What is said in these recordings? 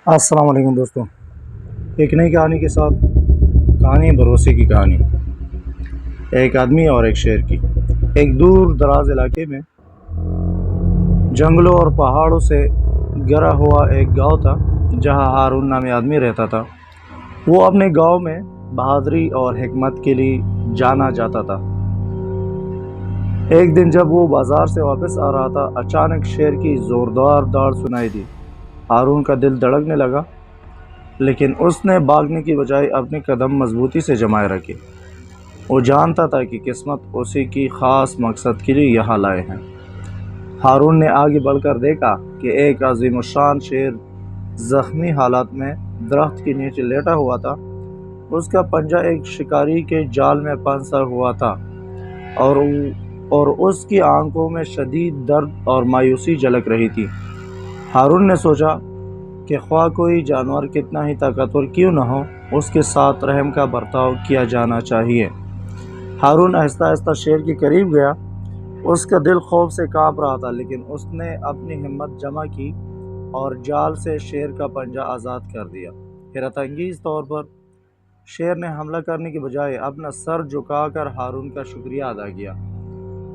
السلام علیکم دوستوں، ایک نئی کہانی کے ساتھ کہانی بھروسے کی کہانی ایک آدمی اور ایک شیر کی۔ ایک دور دراز علاقے میں جنگلوں اور پہاڑوں سے گھرا ہوا ایک گاؤں تھا جہاں ہارون نامی آدمی رہتا تھا۔ وہ اپنے گاؤں میں بہادری اور حکمت کے لیے جانا جاتا تھا۔ ایک دن جب وہ بازار سے واپس آ رہا تھا، اچانک شیر کی زوردار داڑ سنائی دی۔ ہارون کا دل دھڑکنے لگا، لیکن اس نے بھاگنے کی بجائے اپنے قدم مضبوطی سے جمائے رکھے۔ وہ جانتا تھا کہ قسمت اسی کی خاص مقصد کے لیے یہاں لائے ہیں۔ ہارون نے آگے بڑھ کر دیکھا کہ ایک عظیم الشان شیر زخمی حالت میں درخت کے نیچے لیٹا ہوا تھا۔ اس کا پنجہ ایک شکاری کے جال میں پھنسا ہوا تھا اور اس کی آنکھوں میں شدید درد اور مایوسی جھلک رہی تھی۔ ہارون نے سوچا کہ خواہ کوئی جانور کتنا ہی طاقتور کیوں نہ ہو، اس کے ساتھ رحم کا برتاؤ کیا جانا چاہیے۔ ہارون آہستہ آہستہ شیر کے قریب گیا۔ اس کا دل خوف سے کانپ رہا تھا، لیکن اس نے اپنی ہمت جمع کی اور جال سے شیر کا پنجہ آزاد کر دیا۔ حیرت انگیز طور پر شیر نے حملہ کرنے کے بجائے اپنا سر جھکا کر ہارون کا شکریہ ادا کیا۔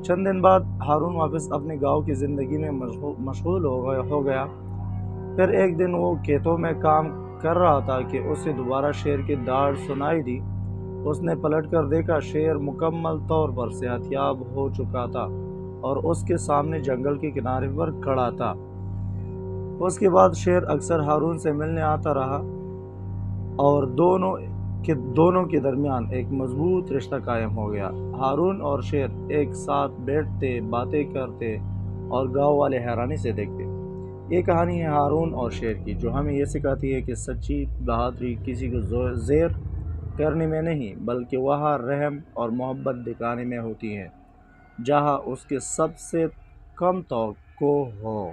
چند دن بعد ہارون واپس اپنے گاؤں کی زندگی میں مشغول ہو گیا۔ پھر ایک دن وہ کھیتوں میں کام کر رہا تھا کہ اسے دوبارہ شیر کی داڑ سنائی دی۔ اس نے پلٹ کر دیکھا، شیر مکمل طور پر صحت یاب ہو چکا تھا اور اس کے سامنے جنگل کے کنارے پر کھڑا تھا۔ اس کے بعد شیر اکثر ہارون سے ملنے آتا رہا اور دونوں کے درمیان ایک مضبوط رشتہ قائم ہو گیا۔ ہارون اور شیر ایک ساتھ بیٹھتے، باتیں کرتے اور گاؤں والے حیرانی سے دیکھتے۔ یہ کہانی ہے ہارون اور شیر کی، جو ہمیں یہ سکھاتی ہے کہ سچی بہادری کسی کو زیر کرنے میں نہیں، بلکہ وہاں رحم اور محبت دکھانے میں ہوتی ہے جہاں اس کے سب سے کم توقع ہو۔